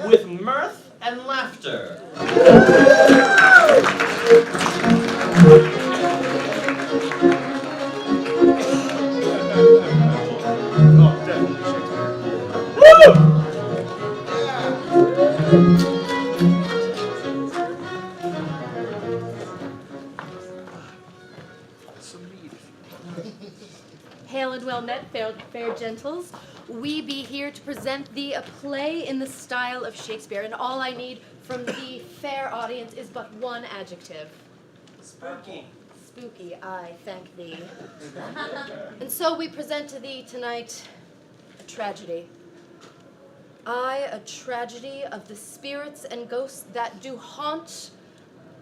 with mirth and laughter. Hail and well met, fair gentles. We be here to present thee a play in the style of Shakespeare, and all I need from the fair audience is but one adjective. Spooky. Spooky, I thank thee. And so we present to thee tonight a tragedy. Aye, a tragedy of the spirits and ghosts that do haunt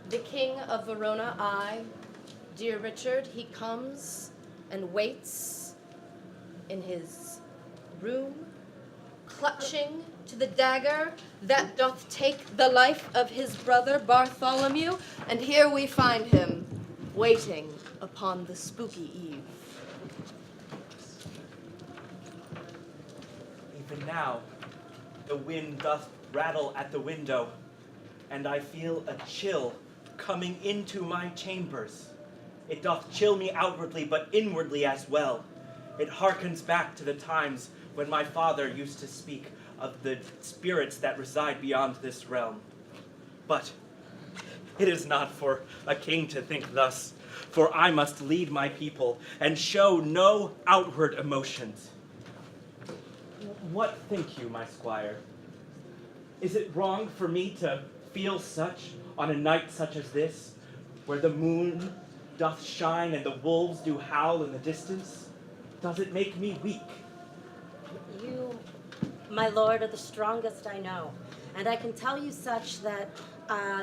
the King of Verona. Aye, dear Richard, he comes and waits in his room, clutching to the dagger that doth take the life of his brother Bartholomew, and here we find him, waiting upon the spooky eve. Even now, the wind doth rattle at the window, and I feel a chill coming into my chambers. It doth chill me outwardly, but inwardly as well. It harkens back to the times when my father used to speak of the spirits that reside beyond this realm. But it is not for a king to think thus, for I must lead my people and show no outward emotions. What think you, my squire? Is it wrong for me to feel such on a night such as this, where the moon doth shine and the wolves do howl in the distance? Does it make me weak? You, my lord, are the strongest I know, and I can tell you such that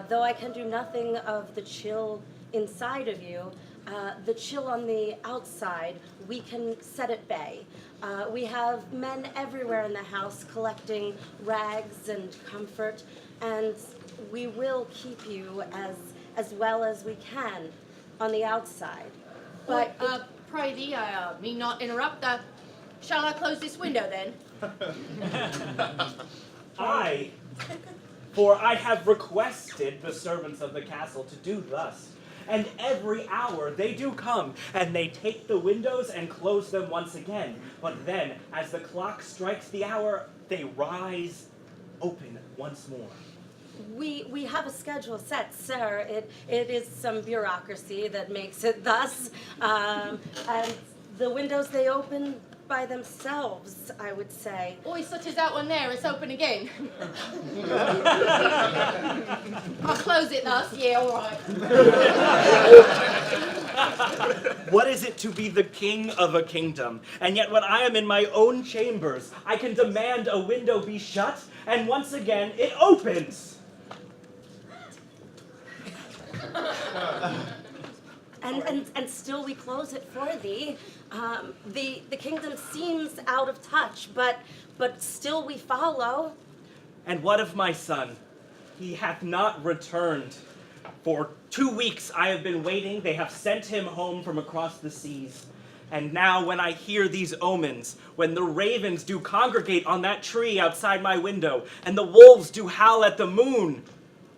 though I can do nothing of the chill inside of you, the chill on the outside, we can set at bay. We have men everywhere in the house collecting rags and comfort, and we will keep you as well as we can on the outside. But pray thee, I need not interrupt. Shall I close this window then? Aye, for I have requested the servants of the castle to do thus. And every hour they do come, and they take the windows and close them once again. But then, as the clock strikes the hour, they rise open once more. We have a schedule set, sir. It is some bureaucracy that makes it thus. And the windows, they open by themselves, I would say. Oi, such as that one there, it's open again. I'll close it thus, yeah, all right. What is it to be the king of a kingdom? And yet when I am in my own chambers, I can demand a window be shut, and once again it opens. And still we close it for thee. The kingdom seems out of touch, but still we follow. And what of my son? He hath not returned. For 2 weeks I have been waiting. They have sent him home from across the seas. And now when I hear these omens, when the ravens do congregate on that tree outside my window, and the wolves do howl at the moon,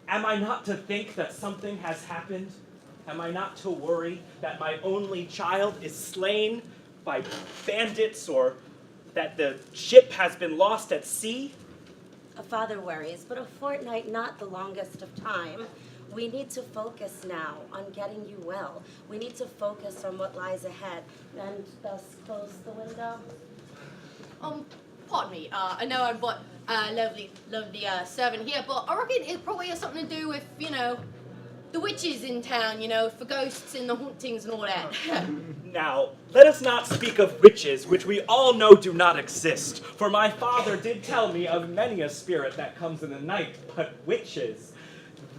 am I not to think that something has happened? Am I not to worry that my only child is slain by bandits, or that the ship has been lost at sea? A father worries, but a fortnight not the longest of time. We need to focus now on getting you well. We need to focus on what lies ahead, and thus close the window. Pardon me, I know I'm but lovely servant here, but I reckon it probably has something to do with, the witches in town, for ghosts and the hauntings and all that. Now, let us not speak of witches, which we all know do not exist, for my father did tell me of many a spirit that comes in the night, but witches,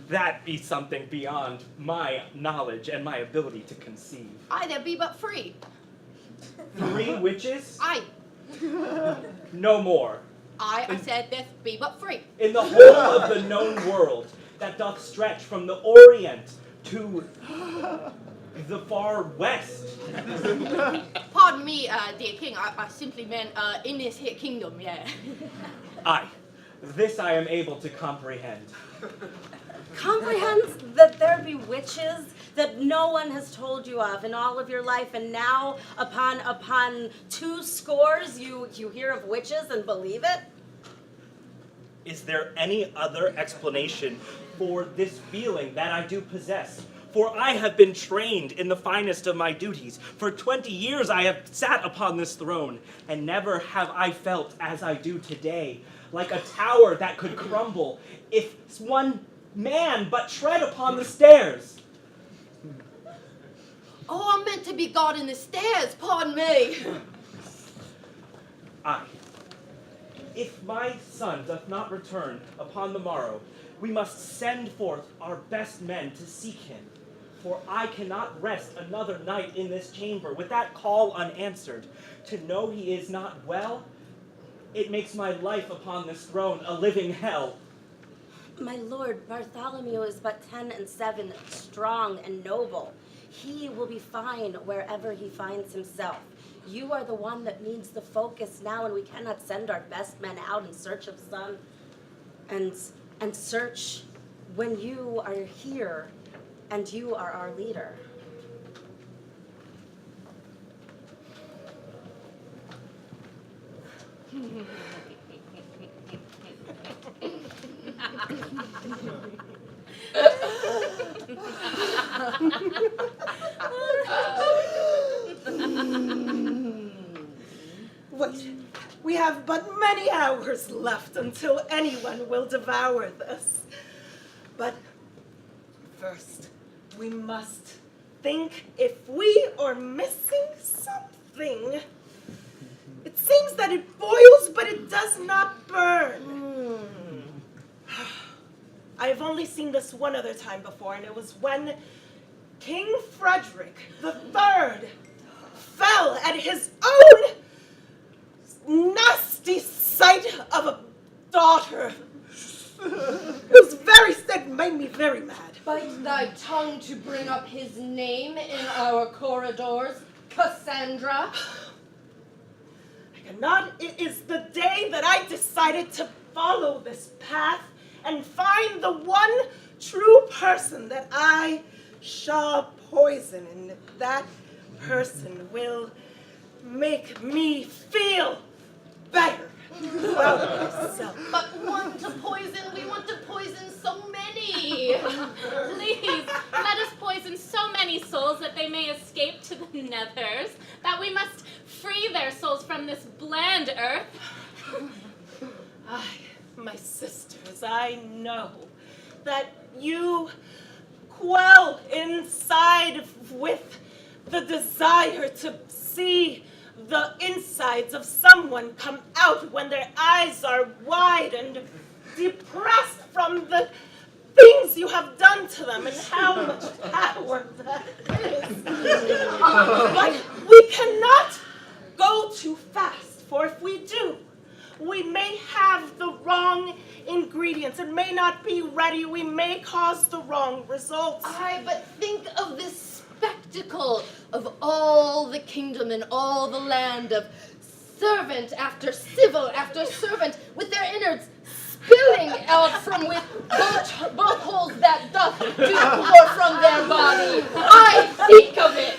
that be something beyond my knowledge and my ability to conceive. Aye, there be but 3. 3 witches? Aye. No more. Aye, I said there be but 3. In the whole of the known world, that doth stretch from the Orient to the far west. Pardon me, dear king, I simply meant in this here kingdom, yeah. Aye, This I am able to comprehend. Comprehends that there be witches that no one has told you of in all of your life, and now upon 2 scores you hear of witches and believe it? Is there any other explanation for this feeling that I do possess? For I have been trained in the finest of my duties. For 20 years I have sat upon this throne, and never have I felt as I do today, like a tower that could crumble if one man but tread upon the stairs. Oh, I'm meant to be God in the stairs, pardon me. Aye. If my son doth not return upon the morrow, we must send forth our best men to seek him. For I cannot rest another night in this chamber with that call unanswered. To know he is not well, it makes my life upon this throne a living hell. My lord, Bartholomew is but 10 and 7, strong and noble. He will be fine wherever he finds himself. You are the one that needs the focus now, and we cannot send our best men out in search of son and search when you are here and you are our leader. Wait, we have but many hours left until anyone will devour this. But first, we must think if we are missing something. It seems that it boils, but it does not burn. I have only seen this one other time before, and it was when King Frederick III fell at his own nasty sight of a daughter. It was very sick, made me very mad. Bite thy tongue to bring up his name in our corridors, Cassandra. I cannot. It is the day that I decided to follow this path and find the one true person that I shall poison, and that person will make me feel better about myself. But one to poison, we want to poison so many. Please, let us poison so many souls that they may escape to the nethers, that we must free their souls from this bland earth. My sisters, I know that you quell inside with the desire to see the insides of someone come out when their eyes are wide and depressed from the things you have done to them and how much power that is. But we cannot go too fast, for if we do, we may have the wrong ingredients. It may not be ready. We may cause the wrong results. Aye, but think of this spectacle of all the kingdom and all the land, of servant after civil after servant, with their innards spilling out from with both holes that doth do pour from their body. I think of it.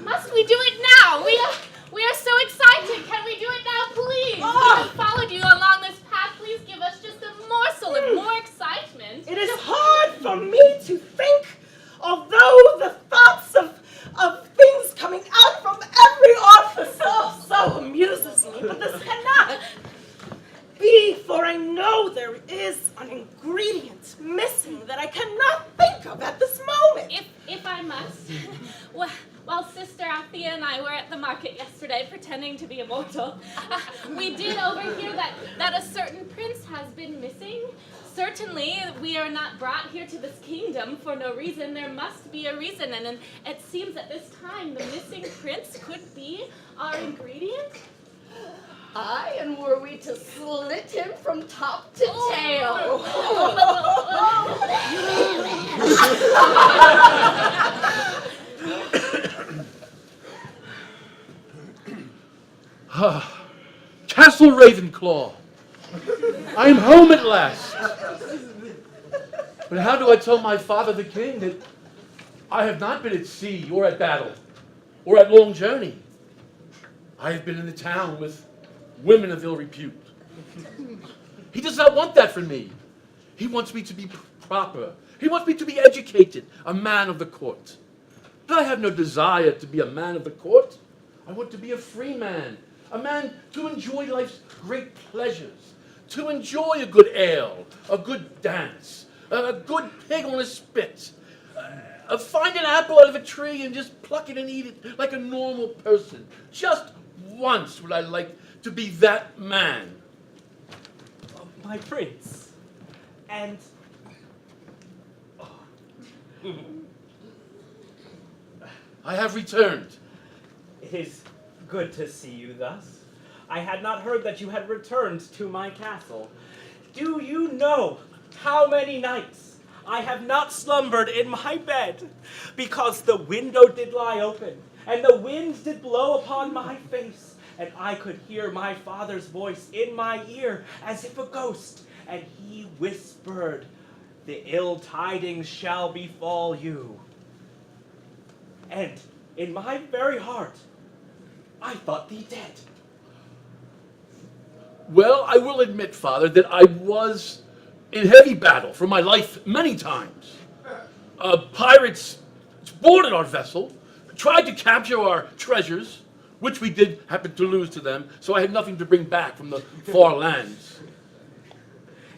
Must we do it now? We are so excited. Can we do it now, please? We have followed you along this path. Please give us just a morsel of more excitement. It is hard for me to think, although the thoughts of things coming out from every orifice so amuses me, but this cannot be, for I know there is an ingredient missing that I cannot think of at this moment. If I must, while Sister Althea and I were at the market yesterday pretending to be immortal, we did overhear that a certain prince has been missing. Certainly, we are not brought here to this kingdom for no reason. There must be a reason, and it seems at this time the missing prince could be our ingredient. Aye, and were we to slit him from top to tail? Castle Ravenclaw, I am home at last. But how do I tell my father, the king, that I have not been at sea or at battle or at long journey? I have been in the town with women of ill repute. He does not want that from me. He wants me to be proper. He wants me to be educated, a man of the court. But I have no desire to be a man of the court. I want to be a free man, a man to enjoy life's great pleasures, to enjoy a good ale, a good dance, a good pig on a spit, find an apple out of a tree and just pluck it and eat it like a normal person. Just once would I like to be that man. My prince. And I have returned. it is good to see you thus. I had not heard that you had returned to my castle. Do you know how many nights I have not slumbered in my bed because the window did lie open and the wind did blow upon my face, and I could hear my father's voice in my ear as if a ghost, and he whispered, "The ill tidings shall befall you." And in my very heart, I thought thee dead. Well, I will admit, Father, that I was in heavy battle for my life many times. Pirates boarded our vessel, tried to capture our treasures, which we did happen to lose to them, so I had nothing to bring back from the far lands.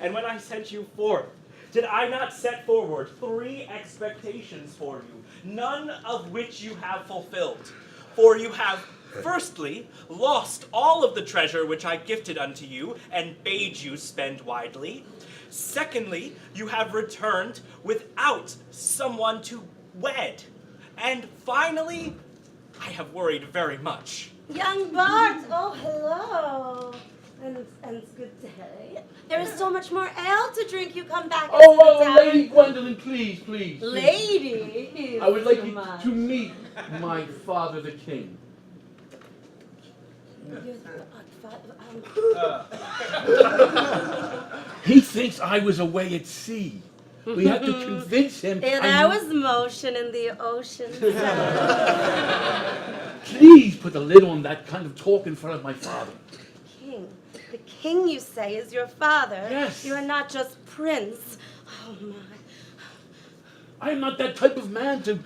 And when I sent you forth, did I not set forward 3 expectations for you, none of which you have fulfilled? For you have, firstly, lost all of the treasure which I gifted unto you and bade you spend widely. Secondly, you have returned without someone to wed. And finally, I have worried very much. Young Bart, oh hello. And it's good day. There is so much more ale to drink. You come back. Oh, Lady Gwendolyn, please, please. Lady. I would like you to meet my father, the king. He thinks I was away at sea. We had to convince him. And there was motion in the ocean. Please put a lid on that kind of talk in front of my father. King. The king, you say, is your father. Yes. You are not just prince. Oh, my. I am not that type of man to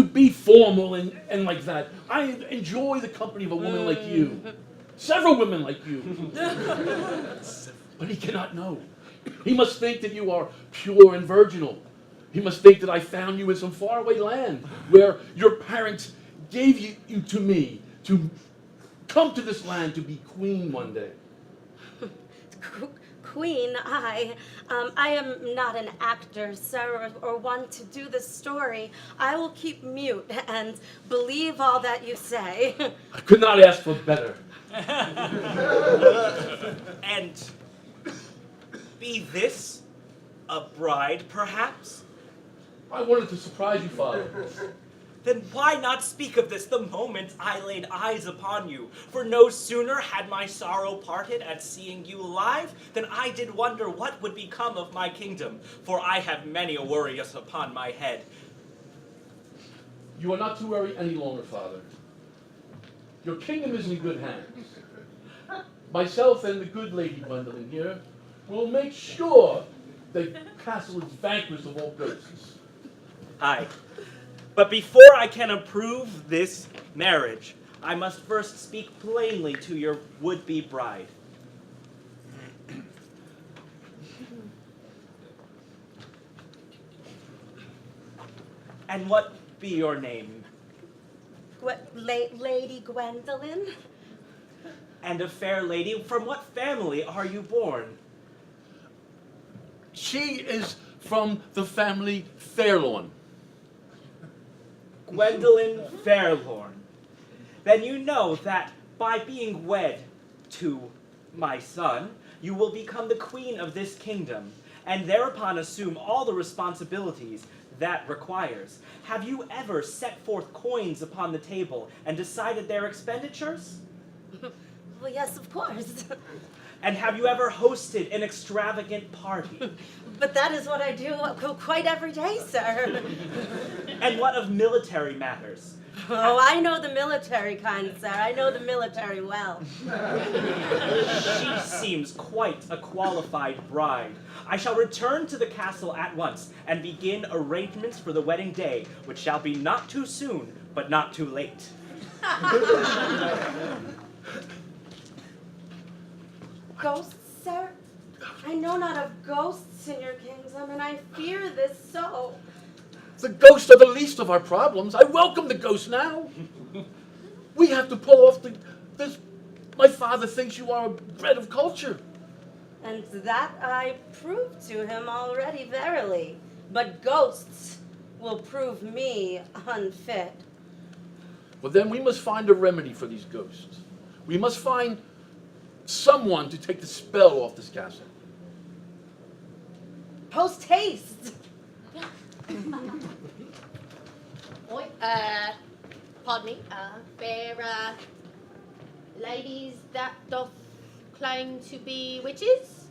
be formal and like that. I enjoy the company of a woman like you. Several women like you. But he cannot know. He must think that you are pure and virginal. He must think that I found you in some faraway land where your parents gave you to me to come to this land to be queen one day. Queen, I am not an actor, sir, or one to do the story. I will keep mute and believe all that you say. I could not ask for better. And be this a bride, perhaps? I wanted to surprise you, Father. Then why not speak of this the moment I laid eyes upon you? For no sooner had my sorrow parted at seeing you alive than I did wonder what would become of my kingdom, for I have many a worry upon my head. You are not to worry any longer, Father. Your kingdom is in good hands. Myself and the good Lady Gwendolyn here will make sure the castle is vanquished of all ghosts. Aye. But before I can approve this marriage, I must first speak plainly to your would-be bride. And what be your name? What, Lady Gwendolyn? And a fair lady, from what family are you born? She is from the family Fairlawn. Gwendolyn Fairlorn. Then you know that by being wed to my son, you will become the queen of this kingdom, and thereupon assume all the responsibilities that requires. Have you ever set forth coins upon the table and decided their expenditures? Well, yes, of course. And have you ever hosted an extravagant party? But that is what I do quite every day, sir. And what of military matters? Oh, I know the military kind, sir. I know the military well. She seems quite a qualified bride. I shall return to the castle at once and begin arrangements for the wedding day, which shall be not too soon, but not too late. Ghosts, sir? I know not of ghosts in your kingdom, and I fear this so. The ghosts are the least of our problems. I welcome the ghosts now. We have to pull off this. My father thinks you are a bred of culture. And that I proved to him already, verily. But ghosts will prove me unfit. Well, then we must find a remedy for these ghosts. We must find someone to take the spell off this castle. Post haste! Oi, pardon me, fair, ladies that doth claim to be witches?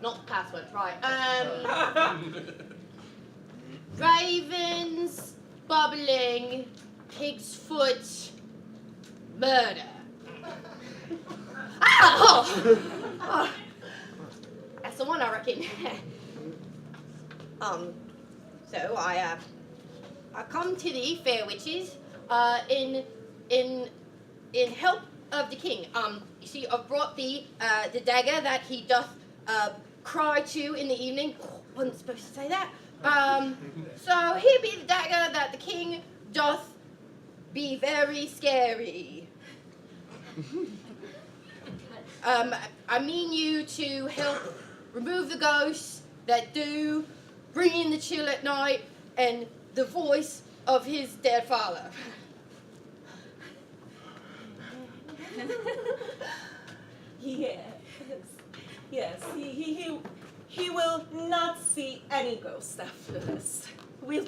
Not the password, right. Ravens, bubbling, pig's foot, murder. Oh, that's the one, I reckon. So I come to thee, fair witches, in help of the king. You see, I've brought thee the dagger that he doth cry to in the evening. Oh, wasn't supposed to say that. So here be the dagger that the king doth be very scary. I mean you to help remove the ghosts that do bring in the chill at night and the voice of his dead father. Yes, he will not see any ghosts after this. We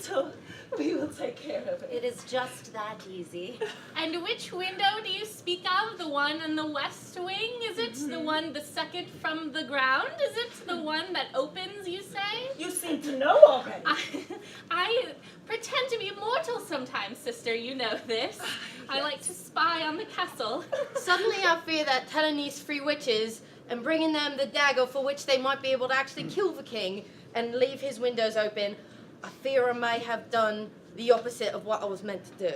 will take care of it. It is just that easy. And which window do you speak of? The one in the west wing? Is it the one the second from the ground? Is it the one that opens, you say? You seem to know already. I pretend to be mortal sometimes, sister. You know this. I like to spy on the castle. Suddenly I fear that telling these three witches and bringing them the dagger for which they might be able to actually kill the king and leave his windows open, I fear I may have done the opposite of what I was meant to do.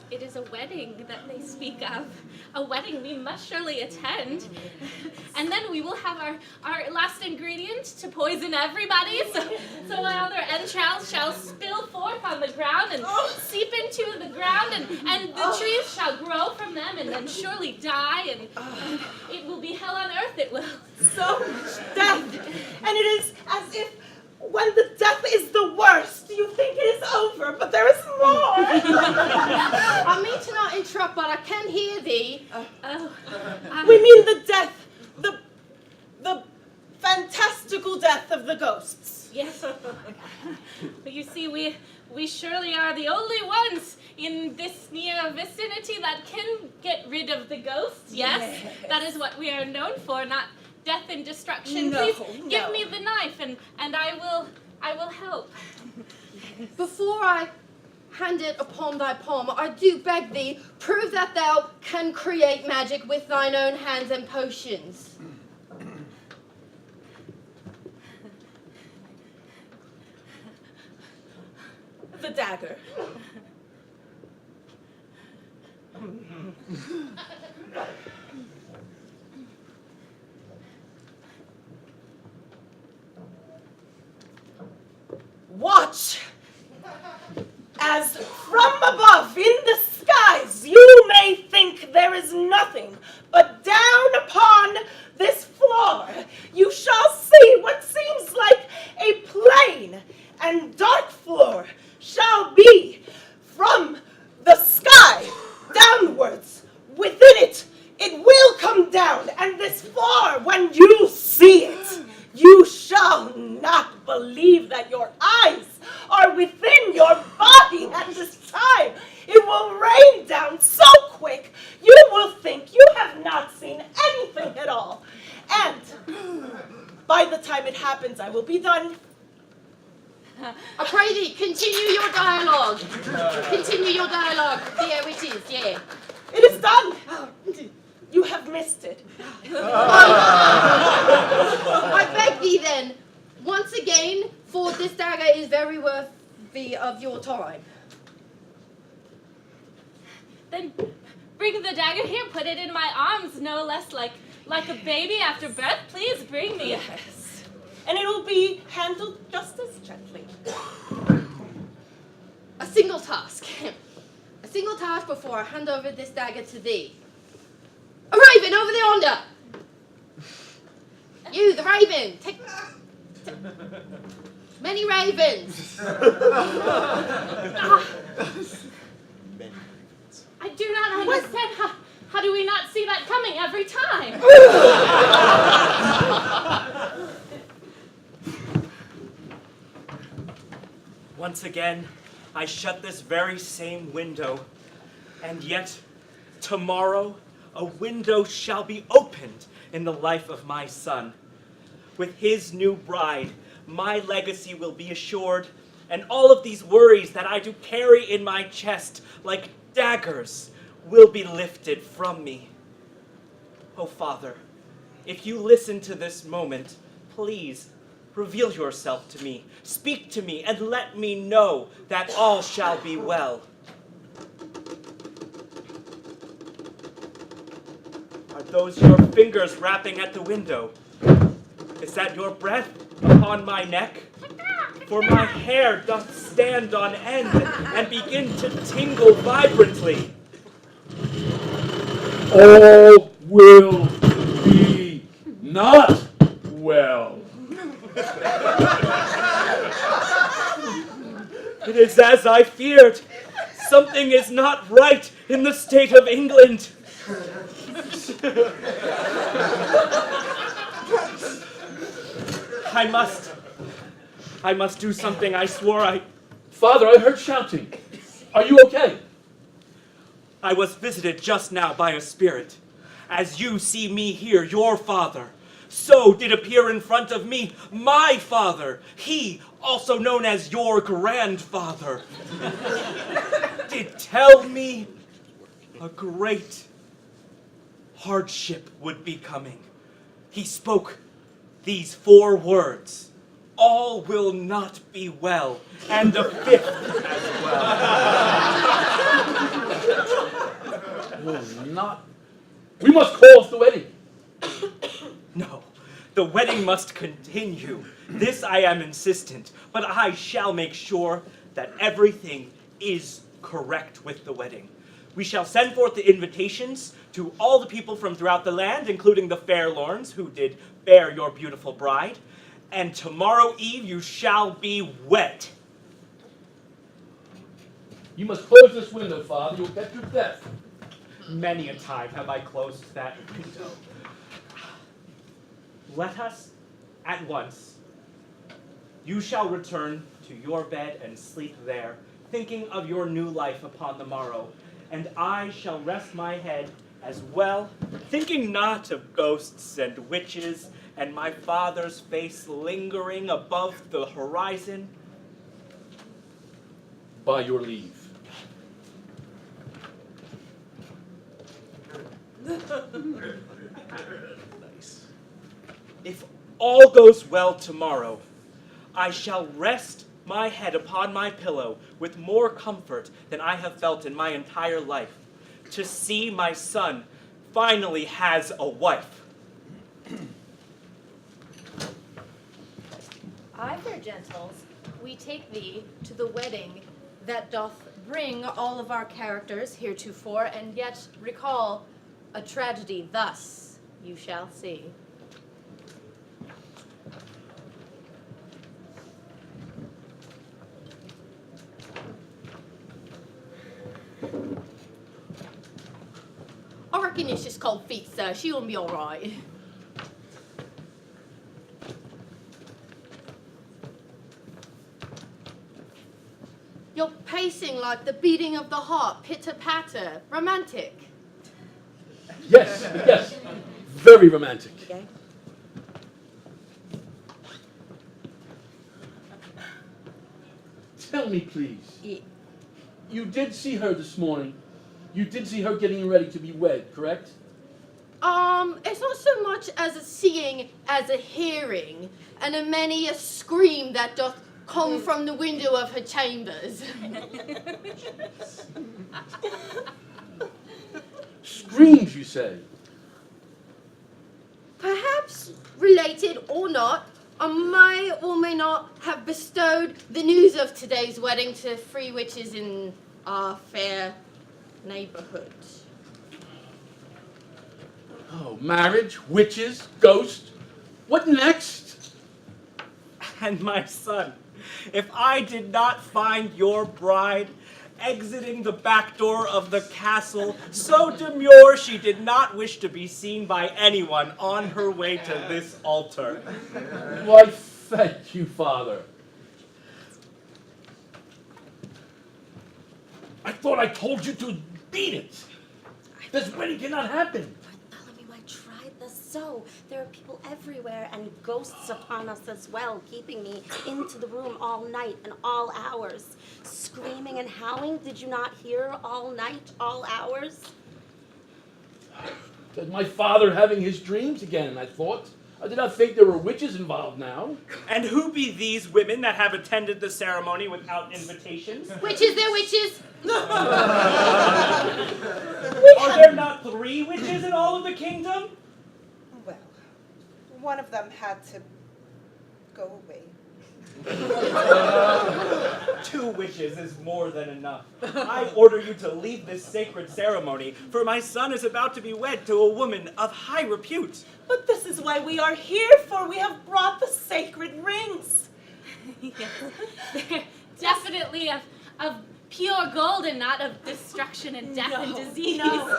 It is a wedding that they speak of. A wedding we must surely attend. And then we will have our last ingredient to poison everybody. So while their entrails shall spill forth on the ground and seep into the ground, and the trees shall grow from them and then surely die, and it will be hell on earth, it will. So much death. And it is as if when the death is the worst, you think it is over, but there is more. I mean to not interrupt, but I can hear thee. We mean the death, the fantastical death of the ghosts. Yes. But you see, we surely are the only ones in this near vicinity that can get rid of the ghosts. Yes. That is what we are known for, not death and destruction. No, Please give me the knife, and I will help. Before I hand it upon thy palm, I do beg thee, prove that thou can create magic with thine own hands and potions. The dagger. Watch as from above in the skies you may think there is nothing, but down upon this floor you shall see what seems like a plain and dark floor shall be from the sky downwards. Within it will come down, and this floor, when you see it, you shall not believe that your eyes are within your body happens, I will be done. I pray thee, continue your dialogue. Continue your dialogue. There it is, yeah. It is done. You have missed it. I beg thee then, once again, for this dagger is very worthy of your time. Then bring the dagger here, put it in my arms, no less like a baby after birth. Please bring me. Yes. And it will be handled just as gently. A single task. A single task before I hand over this dagger to thee. A raven over there yonder. You, the raven. Take many ravens. I do not understand. How do we not see that coming every time? Once again, I shut this very same window, and yet tomorrow a window shall be opened in the life of my son. With his new bride, my legacy will be assured, and all of these worries that I do carry in my chest like daggers will be lifted from me. Oh, Father, if you listen to this moment, please reveal yourself to me. Speak to me and let me know that all shall be well. Are those your fingers rapping at the window? Is that your breath upon my neck? For my hair doth stand on end and begin to tingle vibrantly. All will be not well. It is as I feared. Something is not right in the state of England. I must do something. I swore I... Father, I heard shouting. Are you okay? I was visited just now by a spirit. As you see me here, your father, so did appear in front of me my father, he, also known as your grandfather, did tell me a great hardship would be coming. He spoke these 4 words: all will not be well, and the 5th as well. Will not. We must call off the wedding. No, the wedding must continue. This I am insistent, but I shall make sure that everything is correct with the wedding. We shall send forth the invitations to all the people from throughout the land, including the fair lorns who did bear your beautiful bride, and tomorrow eve you shall be wed. You must close this window, Father. You'll catch your death. Many a time have I closed that window. Let us at once. You shall return to your bed and sleep there, thinking of your new life upon the morrow, and I shall rest my head as well, thinking not of ghosts and witches and my father's face lingering above the horizon. By your leave. Nice. If all goes well tomorrow, I shall rest my head upon my pillow with more comfort than I have felt in my entire life, to see my son finally has a wife. I, fair gentles, we take thee to the wedding that doth bring all of our characters heretofore, and yet recall a tragedy. Thus you shall see. I reckon it's just cold feet, sir. She won't be all right. You're pacing like the beating of the heart, pitter-patter, romantic. Yes, yes. Very romantic. Okay. Tell me, please. You did see her this morning. You did see her getting ready to be wed, correct? It's not so much as a seeing as a hearing, and a many a scream that doth come from the window of her chambers. Screams, you say? Perhaps related or not, I may or may not have bestowed the news of today's wedding to 3 witches in our fair neighborhood. Oh, marriage, witches, ghosts. What next? And my son, if I did not find your bride exiting the back door of the castle so demure she did not wish to be seen by anyone on her way to this altar. Why, thank you, Father. I thought I told you to beat it. This wedding cannot happen. Bartholomew, I tried this so. There are people everywhere and ghosts upon us as well, keeping me into the room all night and all hours. Screaming and howling, did you not hear all night, all hours? That my father having his dreams again, I thought. I did not think there were witches involved now. And who be these women that have attended the ceremony without invitations? Witches, they're witches! Are there not 3 witches in all of the kingdom? Well, one of them had to go away. 2 witches is more than enough. I order you to leave this sacred ceremony, for my son is about to be wed to a woman of high repute. But this is why we are here, for we have brought the sacred rings. Yes. They're definitely of pure gold and not of destruction and death and disease. No.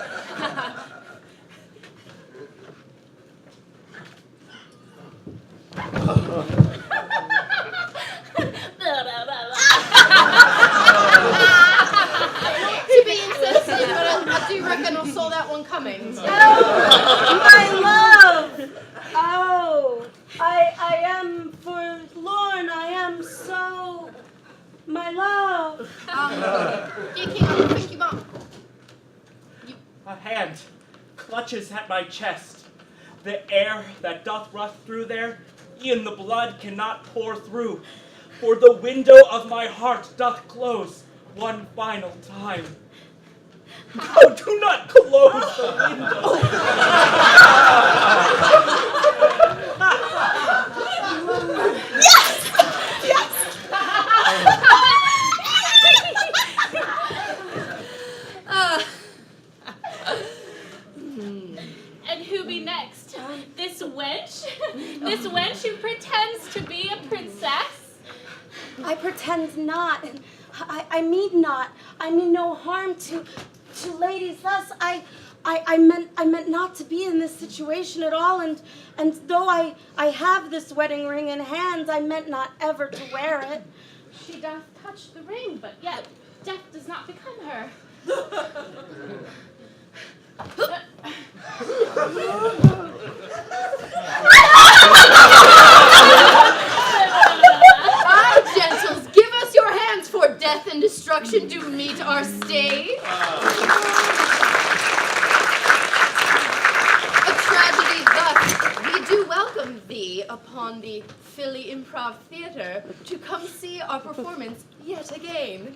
To be insensitive, but I do reckon I saw that one coming. My love! Oh, I am forlorn. I am so... My love. Dear King, I think you might... A hand clutches at my chest. The air that doth rush through there, e'en the blood cannot pour through. For the window of my heart doth close one final time. No, do not close the window. And who be next? This wench? This wench who pretends to be a princess? I pretend not, and I mean not. I mean no harm to ladies thus. I meant not to be in this situation at all, and though I have this wedding ring in hand, I meant not ever to wear it. She doth touch the ring, but yet death does not become her. Ah, gentles, give us your hands, for death and destruction do meet our stage. A tragedy thus, we do welcome thee upon the Philly Improv Theater to come see our performance yet again.